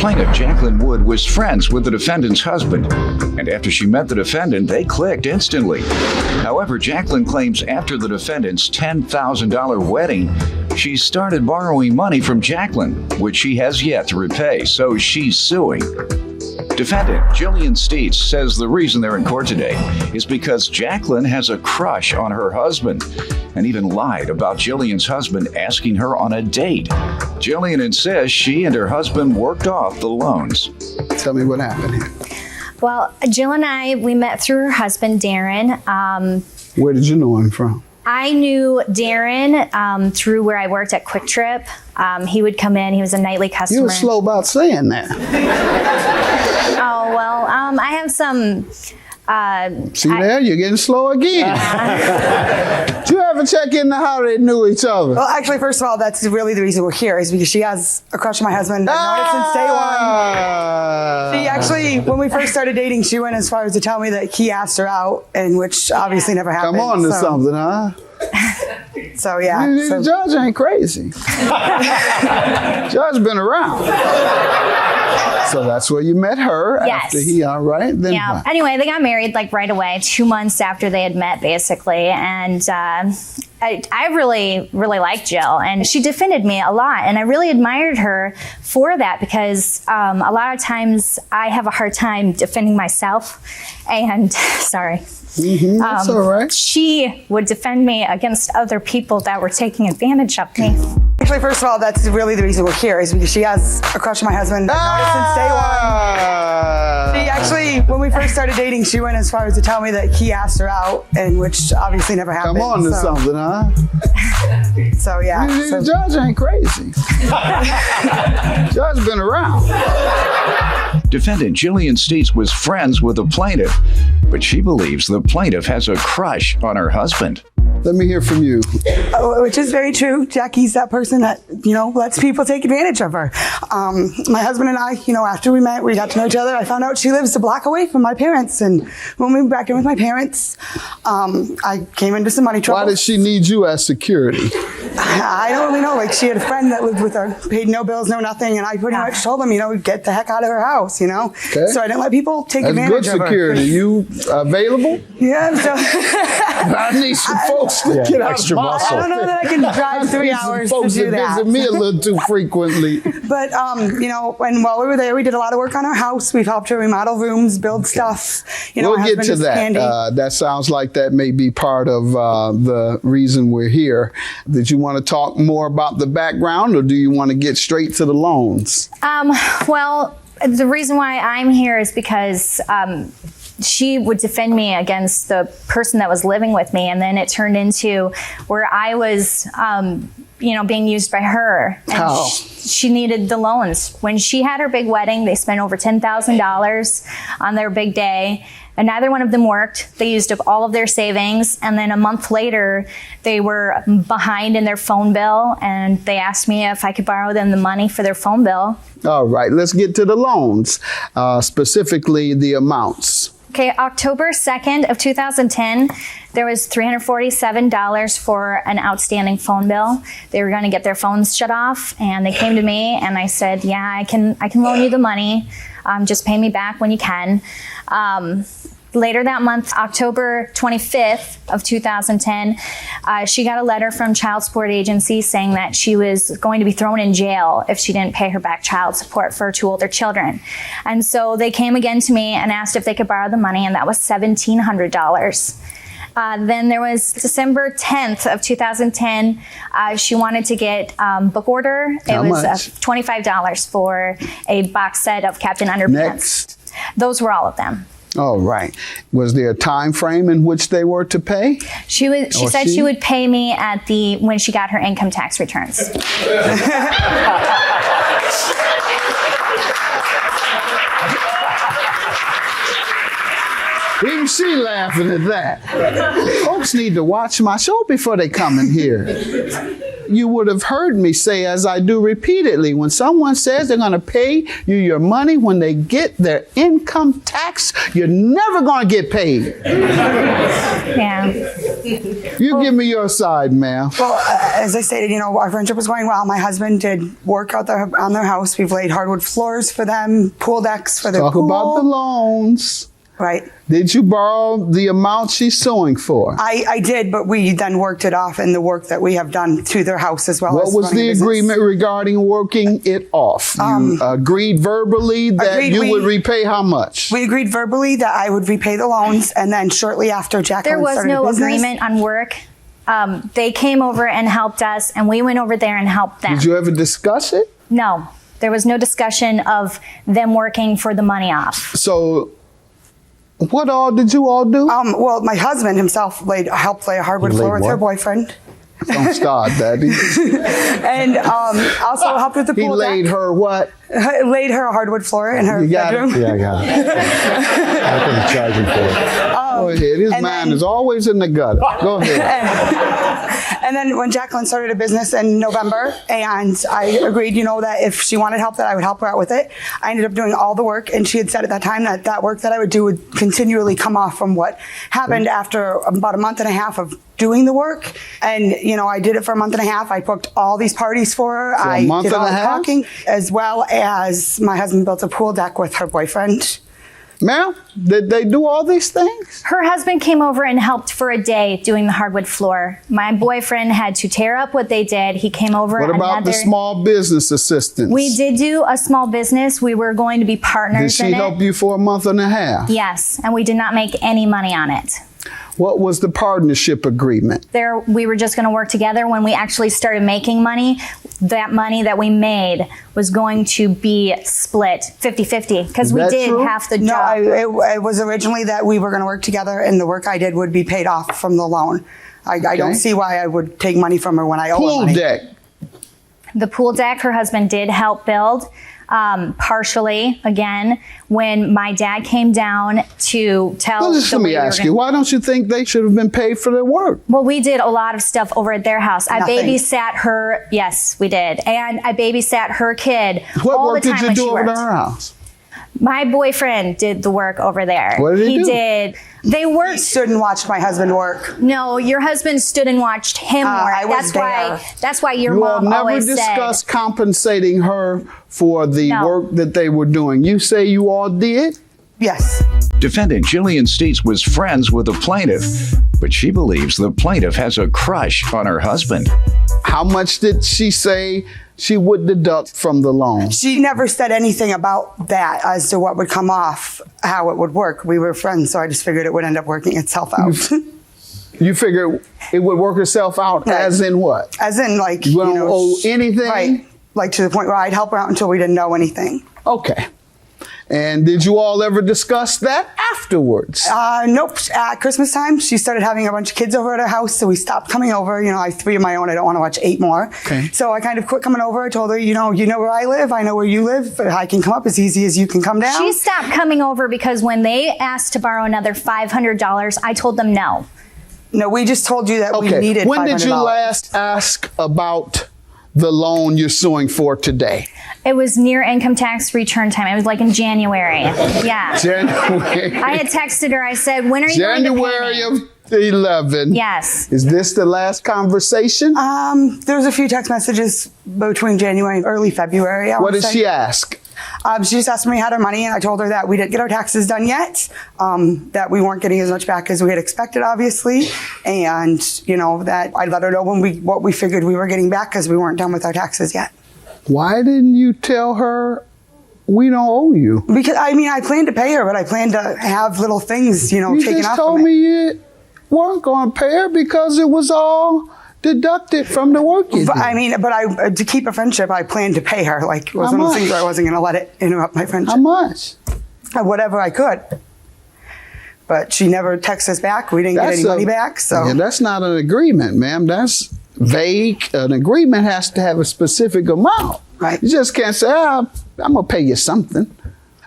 plaintiff, Jacqueline Wood, was friends with the defendant's husband, and after she met the defendant, they clicked instantly. However, Jacqueline claims after the defendant's $10,000 wedding, she started borrowing money from Jacqueline, which she has yet to repay, so she's suing. Defendant Jillian Steets says the reason they're in court today is because Jacqueline has a crush on her husband and even lied about Jillian's husband asking her on a date. Jillian insists she and her husband worked off the loans. Tell me what happened here. Well, Jill and I, we met through her husband, Darren. Where did you know him from? I knew Darren through where I worked at Quick Trip. He would come in. He was a nightly customer. You were slow about saying that. Oh, well, I have some... See there? You're getting slow again. Did you ever check into how they knew each other? Well, actually, first of all, that's really the reason we're here, is because she has a crush on my husband. I've known it since day one. She actually, when we first started dating, she went as far as to tell me that he asked her out, and which obviously never happened. Come on to something, huh? So, yeah. The judge ain't crazy. Judge been around. So that's where you met her. Yes. After he, all right? Then yeah. what? Anyway, they got married like right away, 2 months after they had met, basically. And I really, really liked Jill, and she defended me a lot. And I really admired her for that because a lot of times I have a hard time defending myself. And sorry. Mm-hmm, that's all right. She would defend me against other people that were taking advantage of me. Actually, first of all, that's really the reason we're here, is because she has a crush on my husband. I've known it since day one. She actually, when we first started dating, she went as far as to tell me that he asked her out, and which obviously never happened. Come on to something, huh? So, yeah. The judge ain't crazy. Judge been around. Defendant Jillian Steets was friends with the plaintiff, but she believes the plaintiff has a crush on her husband. Let me hear from you. Which is very true. Jackie's that person that, lets people take advantage of her. My husband and I, after we met, we got to know each other. I found out she lives a block away from my parents. And when we moved back in with my parents, I came into some money trouble. Why did she need you as security? I don't really know. Like, she had a friend that lived with her, paid no bills, no nothing. And I pretty much told them, get the heck out of her house, Okay. So I didn't let people take advantage of her. That's good security. You available? Yeah. So I need some folks to get extra muscle. I don't know that I can drive 3 hours to do that. Visit me a little too frequently. But, and while we were there, we did a lot of work on our house. We've helped her remodel rooms, build stuff. We'll get to that. That sounds like that may be part of the reason we're here. Did you want to talk more about the background, or do you want to get straight to the loans? Well, the reason why I'm here is because she would defend me against the person that was living with me, and then it turned into where I was, being used by her. And How? She needed the loans. When she had her big wedding, they spent over $10,000 on their big day, and neither one of them worked. They used up all of their savings, and then a month later, they were behind in their phone bill, and they asked me if I could borrow them the money for their phone bill. All right, let's get to the loans, specifically the amounts. Okay, October 2nd of 2010, there was $347 for an outstanding phone bill. They were going to get their phones shut off, and they came to me, and I said, yeah, I can loan you the money. Just pay me back when you can. Later that month, October 25th of 2010, she got a letter from Child Support Agency saying that she was going to be thrown in jail if she didn't pay her back child support for 2 older children. And so they came again to me and asked if they could borrow the money, and that was $1,700. Then there was December 10th of 2010. She wanted to get book order. How it was much? $25 for a box set of Captain Underpants. Next. Those were all of them. All right. Was there a time frame in which they were to pay? She said she would pay me when she got her income tax returns. Even she laughing at that. Folks need to watch my show before they come in here. you would have heard me say, as I do repeatedly, when someone says they're going to pay you your money when they get their income tax, you're never going to get paid. Yeah. You give me your side, ma'am. Well, as I stated, our friendship was going well. My husband did work out there on their house. We've laid hardwood floors for them, pool decks for their pool. Talk about the loans. Right. Did you borrow the amount she's suing for? I did, but we then worked it off in the work that we have done to their house as well. What was the agreement regarding working it off? You agreed verbally that you would repay how much? We agreed verbally that I would repay the loans, and then shortly after Jacqueline started There was business, no agreement on work. They came over and helped us, and we went over there and helped them. Did you ever discuss it? No. There was no discussion of them working for the money off. So what all did you all do? Well, my husband himself helped lay a hardwood floor with her boyfriend. Don't start, Daddy. And also helped with the pool He laid deck. her what? Laid her a hardwood floor in her bedroom. Yeah, I got it. I couldn't charge him for it. Go ahead. His mind is always in the gutter. Go ahead. And then when Jacqueline started a business in November, and I agreed, that if she wanted help, that I would help her out with it. I ended up doing all the work, and she had said at that time that work that I would do would continually come off from what happened after about a month and a half of doing the work. And, I did it for a month and a half. I booked all these parties for her. I did all the talking, as well as my husband built a pool deck with her boyfriend. Ma'am, did they do all these things? Her husband came over and helped for a day doing the hardwood floor. My boyfriend had to tear up what they did. He came over. What about the small business assistance? We did do a small business. We were going to be partners in it. Did she help you for a month and a half? Yes, and we did not make any money on it. What was the partnership agreement? We were just going to work together. When we actually started making money, that money that we made was going to be split 50-50 because we did half the job. No, it was originally that we were going to work together, and the work I did would be paid off from the loan. I don't see why I would take money from her when I owe her money. Pool deck. The pool deck, her husband did help build. Partially, again, when my dad came down to tell. Well, just let me ask you, why don't you think they should have been paid for their work? Well, we did a lot of stuff over at their house. I babysat her. Yes, we did. And I babysat her kid What all work the time did you when do she over worked. at her house? My boyfriend did the work over there. What did he do? Did. They worked. He stood and watched my husband work. No, your husband stood and watched him work. I was there. That's why your You all mom never always discussed said. compensating her for the No. work that they were doing. You say you all did? Yes. Defendant Jillian states was friends with the plaintiff, but she believes the plaintiff has a crush on her husband. How much did she say she would deduct from the loan? She never said anything about that as to what would come off, how it would work. We were friends, so I just figured it would end up working itself out. You figure it would work itself out, Right. as in what? As in, like, You don't owe anything? Right. Like, to the point where I'd help her out until we didn't know anything. Okay. And did you all ever discuss that afterwards? Nope. At Christmas time, she started having a bunch of kids over at her house, so we stopped coming over. I have 3 of my own. I don't want to watch 8 more. Okay. So I kind of quit coming over. I told her, you know where I live. I know where you live. I can come up as easy as you can come down. She stopped coming over because when they asked to borrow another $500, I told them no. No, we just told you that we needed $500. When did you last ask about the loan you're suing for today? It was near income tax return time. It was like in January. Yeah. January. I had texted her. I said, when are you January going to of 11. Yes. Is this the last conversation? There was a few text messages between January and early February. What did she ask? She just asked me how her money, and I told her that we didn't get our taxes done yet, that we weren't getting as much back as we had expected, obviously, and that I'd let her know what we figured we were getting back because we weren't done with our taxes yet. Why didn't you tell her we don't owe you? Because I planned to pay her, but I planned to have little things, taken off. You just told me you weren't going to pay her because it was all deducted from the work you did. But to keep a friendship, I planned to pay her. Like, it was one of those things where I wasn't going to let it interrupt my friendship. How much? Whatever I could. But she never texted us back. We didn't get any money back. So yeah, that's not an agreement, ma'am. That's vague. An agreement has to have a specific amount. Right. You just can't say, I'm going to pay you something.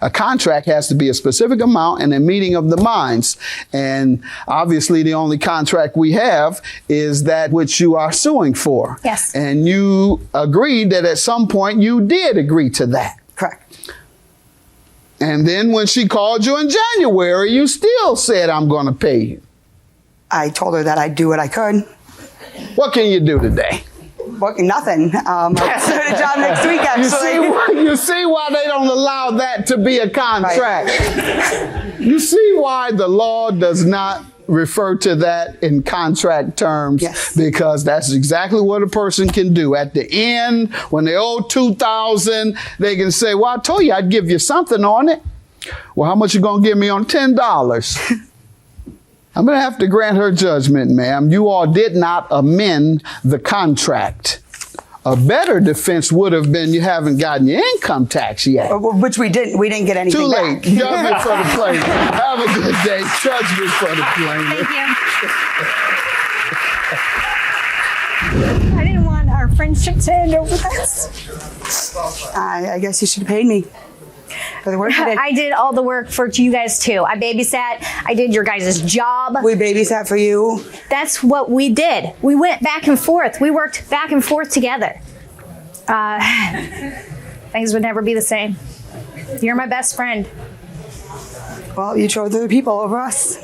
A contract has to be a specific amount and a meeting of the minds. And obviously the only contract we have is that which you are suing for. Yes. And you agreed that at some point you did agree to that. Correct. And then when she called you in January, you still said, I'm going to pay you. I told her that I'd do what I could. What can you do today? Working nothing. I'll start a job next week, actually. You see why they don't allow that to be a contract. Right. You see why the law does not refer to that in contract terms. Yes. Because that's exactly what a person can do. At the end, when they owe $2,000, they can say, well, I told you I'd give you something on it. Well, how much you going to give me on $10? I'm going to have to grant her judgment, ma'am. You all did not amend the contract. A better defense would have been you haven't gotten your income tax yet. Which we didn't. We didn't get anything Too late. back. Judgment for the plaintiff. Have a good day. Judgment for the plaintiff. Thank you. I didn't want our friendship to end over this. I guess you should have paid me for the work I did. I did all the work for you guys too. I babysat. I did your guys' job. We babysat for you. That's what we did. We went back and forth. We worked back and forth together. Things would never be the same. You're my best friend. Well, you chose other people over us.